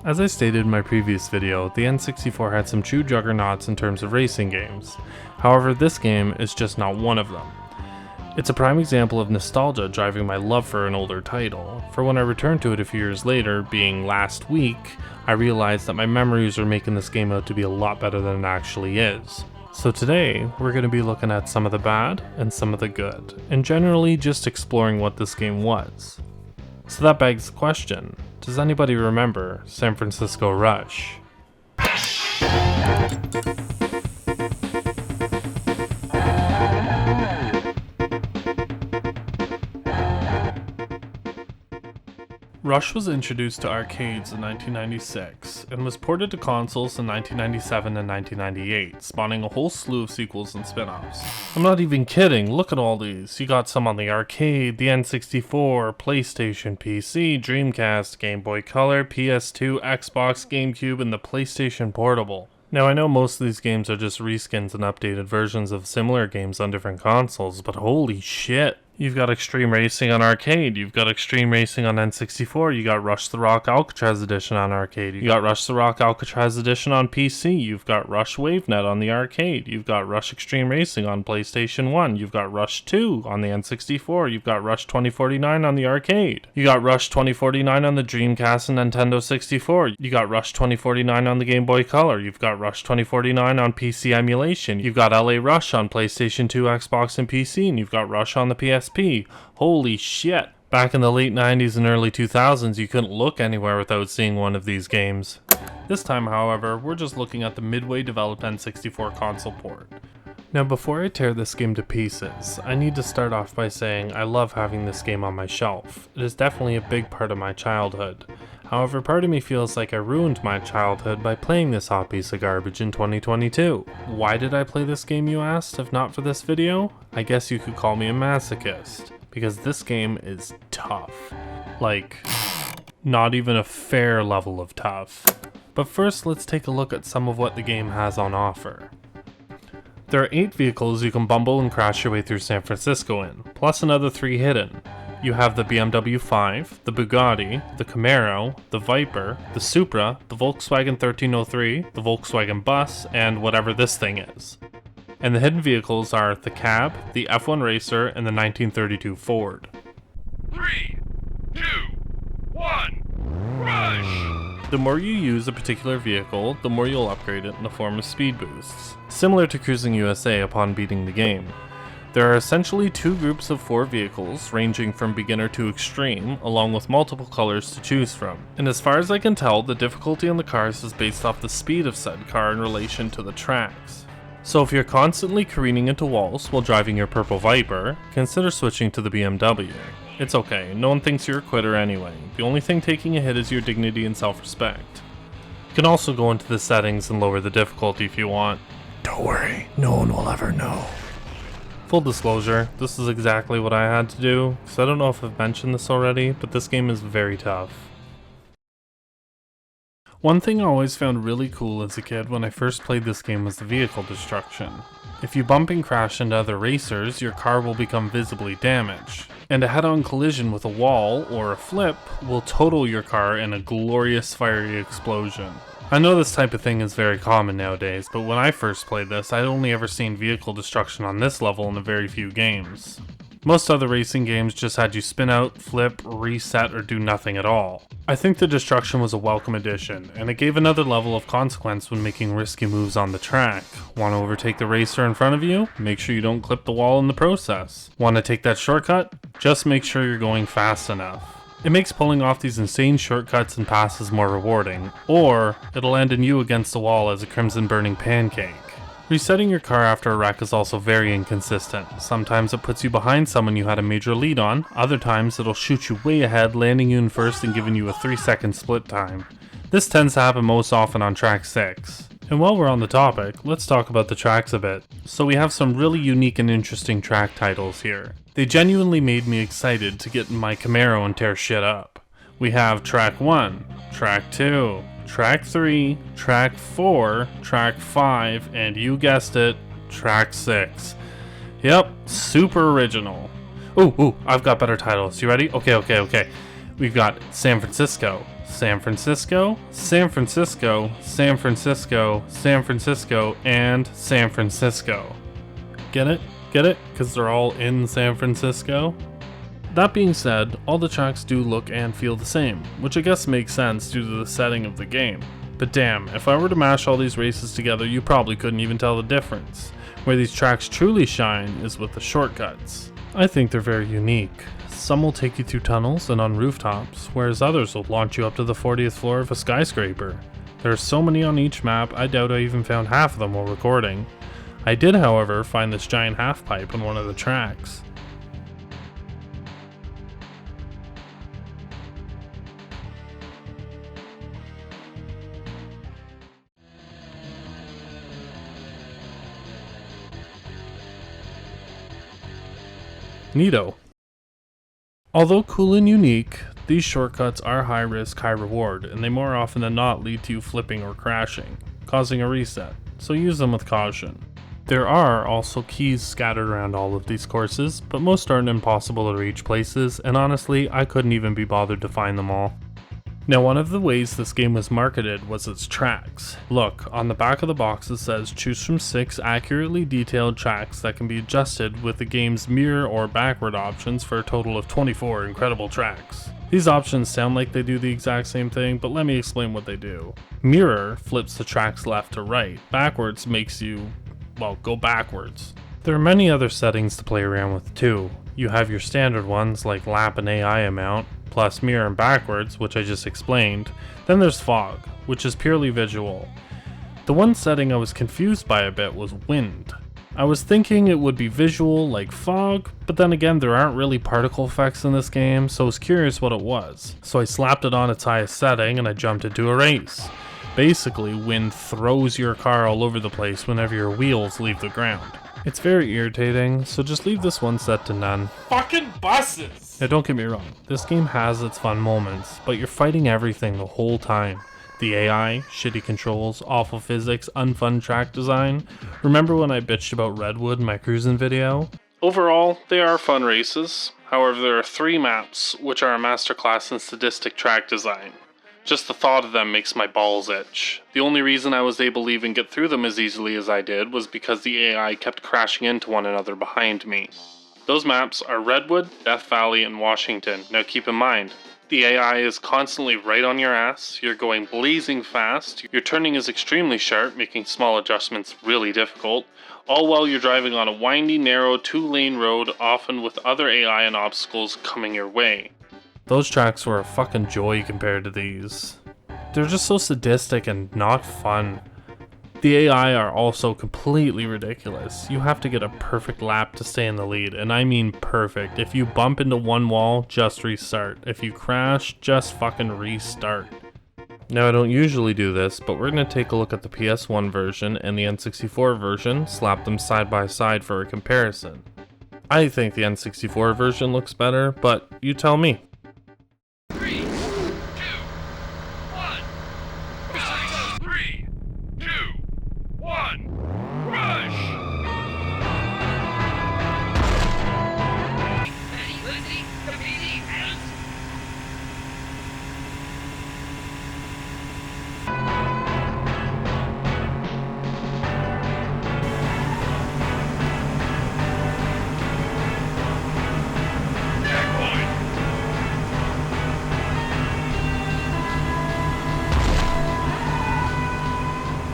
As I stated in my previous video, the N64 had some true juggernauts in terms of racing games. However, this game is just not one of them. It's a prime example of nostalgia driving my love for an older title, for when I returned to it a few years later, being last week, I realized that my memories are making this game out to be a lot better than it actually is. So today, we're going to be looking at some of the bad and some of the good, and generally just exploring what this game was. So that begs the question, does anybody remember San Francisco Rush? Rush was introduced to arcades in 1996 and was ported to consoles in 1997 and 1998, spawning a whole slew of sequels and spin-offs. I'm not even kidding, look at all these. You got some on the arcade, the N64, PlayStation, PC, Dreamcast, Game Boy Color, PS2, Xbox, GameCube, and the PlayStation Portable. Now I know most of these games are just reskins and updated versions of similar games on different consoles, but holy shit! You've got Extreme Racing on arcade, you've got Extreme Racing on N64, you got Rush the Rock Alcatraz Edition on arcade, you got Rush the Rock Alcatraz Edition on PC, you've got Rush WaveNet on the arcade, you've got Rush Extreme Racing on PlayStation 1, you've got Rush 2 on the N64, you've got Rush 2049 on the arcade, you got Rush 2049 on the Dreamcast and Nintendo 64, you got Rush 2049 on the Game Boy Color, you've got Rush 2049 on PC emulation, you've got LA Rush on PlayStation 2, Xbox, and PC, and you've got Rush on the PSP. Holy shit. Back in the late 90s and early 2000s, you couldn't look anywhere without seeing one of these games. This time, however, we're just looking at the Midway developed N64 console port. Now before I tear this game to pieces, I need to start off by saying I love having this game on my shelf. It is definitely a big part of my childhood. However, part of me feels like I ruined my childhood by playing this hot piece of garbage in 2022. Why did I play this game, you asked, if not for this video? I guess you could call me a masochist, because this game is tough. Like, not even a fair level of tough. But first, let's take a look at some of what the game has on offer. There are 8 vehicles you can bumble and crash your way through San Francisco in, plus another 3 hidden. You have the BMW 5, the Bugatti, the Camaro, the Viper, the Supra, the Volkswagen 1303, the Volkswagen Bus, and whatever this thing is. And the hidden vehicles are the Cab, the F1 Racer, and the 1932 Ford. 3, 2, 1, rush! The more you use a particular vehicle, the more you'll upgrade it in the form of speed boosts, similar to Cruising USA upon beating the game. There are essentially 2 groups of 4 vehicles, ranging from beginner to extreme, along with multiple colors to choose from. And as far as I can tell, the difficulty on the cars is based off the speed of said car in relation to the tracks. So if you're constantly careening into walls while driving your purple Viper, consider switching to the BMW. It's okay, no one thinks you're a quitter anyway. The only thing taking a hit is your dignity and self-respect. You can also go into the settings and lower the difficulty if you want. Don't worry, no one will ever know. Full disclosure, this is exactly what I had to do, so I don't know if I've mentioned this already, but this game is very tough. One thing I always found really cool as a kid when I first played this game was the vehicle destruction. If you bump and crash into other racers, your car will become visibly damaged, and a head-on collision with a wall or a flip will total your car in a glorious fiery explosion. I know this type of thing is very common nowadays, but when I first played this, I'd only ever seen vehicle destruction on this level in a very few games. Most other racing games just had you spin out, flip, reset, or do nothing at all. I think the destruction was a welcome addition, and it gave another level of consequence when making risky moves on the track. Want to overtake the racer in front of you? Make sure you don't clip the wall in the process. Want to take that shortcut? Just make sure you're going fast enough. It makes pulling off these insane shortcuts and passes more rewarding, or it'll land in you against the wall as a crimson burning pancake. Resetting your car after a wreck is also very inconsistent. Sometimes it puts you behind someone you had a major lead on, other times it'll shoot you way ahead, landing you in first and giving you a 3-second split time. This tends to happen most often on track 6. And while we're on the topic, let's talk about the tracks a bit. So we have some really unique and interesting track titles here. They genuinely made me excited to get in my Camaro and tear shit up. We have Track 1, Track 2, Track 3, Track 4, Track 5, and you guessed it, Track 6. Yep, super original. Ooh, I've got better titles. You ready? Okay. We've got San Francisco, San Francisco, San Francisco, San Francisco, San Francisco, and San Francisco. Get it? Get it? Because they're all in San Francisco? That being said, all the tracks do look and feel the same, which I guess makes sense due to the setting of the game. But damn, if I were to mash all these races together, you probably couldn't even tell the difference. Where these tracks truly shine is with the shortcuts. I think they're very unique. Some will take you through tunnels and on rooftops, whereas others will launch you up to the 40th floor of a skyscraper. There are so many on each map, I doubt I even found half of them while recording. I did, however, find this giant half pipe on one of the tracks. Neato. Although cool and unique, these shortcuts are high risk, high reward, and they more often than not lead to you flipping or crashing, causing a reset, so use them with caution. There are also keys scattered around all of these courses, but most aren't impossible to reach places, and honestly, I couldn't even be bothered to find them all. Now, one of the ways this game was marketed was its tracks. Look, on the back of the box it says choose from 6 accurately detailed tracks that can be adjusted with the game's mirror or backward options for a total of 24 incredible tracks. These options sound like they do the exact same thing, but let me explain what they do. Mirror flips the tracks left to right. Backwards makes you, well, go backwards. There are many other settings to play around with too. You have your standard ones like lap and AI amount, plus mirror and backwards, which I just explained. Then there's fog, which is purely visual. The one setting I was confused by a bit was wind. I was thinking it would be visual like fog, but then again there aren't really particle effects in this game, so I was curious what it was. So I slapped it on its highest setting and I jumped into a race. Basically, wind throws your car all over the place whenever your wheels leave the ground. It's very irritating, so just leave this one set to none. Fucking buses! Now don't get me wrong, this game has its fun moments, but you're fighting everything the whole time. The AI, shitty controls, awful physics, unfun track design. Remember when I bitched about Redwood in my cruising video? Overall, they are fun races. However, there are 3 maps, which are a masterclass in sadistic track design. Just the thought of them makes my balls itch. The only reason I was able to even get through them as easily as I did was because the AI kept crashing into one another behind me. Those maps are Redwood, Death Valley, and Washington. Now keep in mind, the AI is constantly right on your ass, you're going blazing fast, your turning is extremely sharp, making small adjustments really difficult, all while you're driving on a windy, narrow 2-lane road, often with other AI and obstacles coming your way. Those tracks were a fucking joy compared to these. They're just so sadistic and not fun. The AI are also completely ridiculous. You have to get a perfect lap to stay in the lead, and I mean perfect. If you bump into one wall, just restart. If you crash, just fucking restart. Now I don't usually do this, but we're going to take a look at the PS1 version and the N64 version, slap them side by side for a comparison. I think the N64 version looks better, but you tell me. 3, 2, 1. 3, 2, 1. Rush!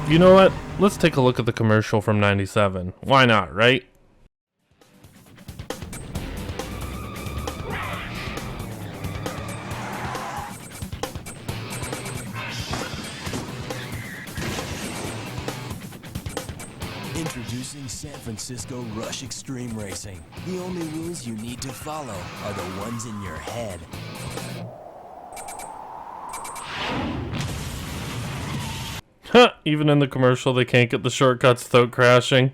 You know what? Let's take a look at the commercial from '97. Why not, right? Introducing San Francisco Rush Extreme Racing. The only rules you need to follow are the ones in your head. Huh, even in the commercial they can't get the shortcuts without crashing.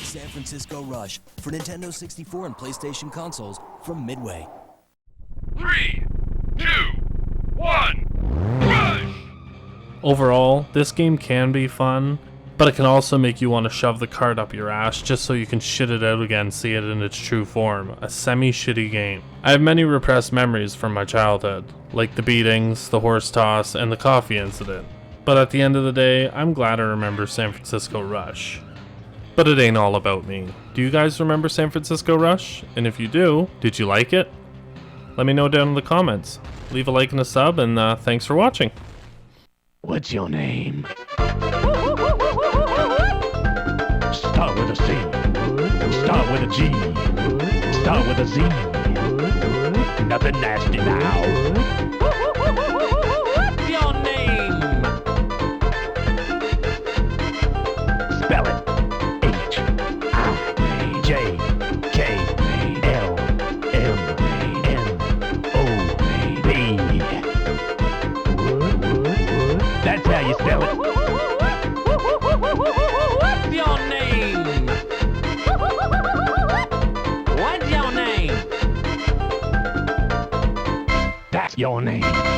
San Francisco Rush for Nintendo 64 and PlayStation consoles from Midway. 3, 2, 1. Rush! Overall, this game can be fun, But it can also make you want to shove the card up your ass just so you can shit it out again, see it in its true form. A semi-shitty game. I have many repressed memories from my childhood, like the beatings, the horse toss, and the coffee incident. But at the end of the day, I'm glad I remember San Francisco Rush. But it ain't all about me. Do you guys remember San Francisco Rush? And if you do, did you like it? Let me know down in the comments. Leave a like and a sub, and thanks for watching. What's your name? Start with a C. Start with a G. Start with a Z. Nothing nasty now. What's your name? Spell it. H-I-J-K-L-M-N-O-B. That's how you spell it. What's your name? What's your name? That's your name.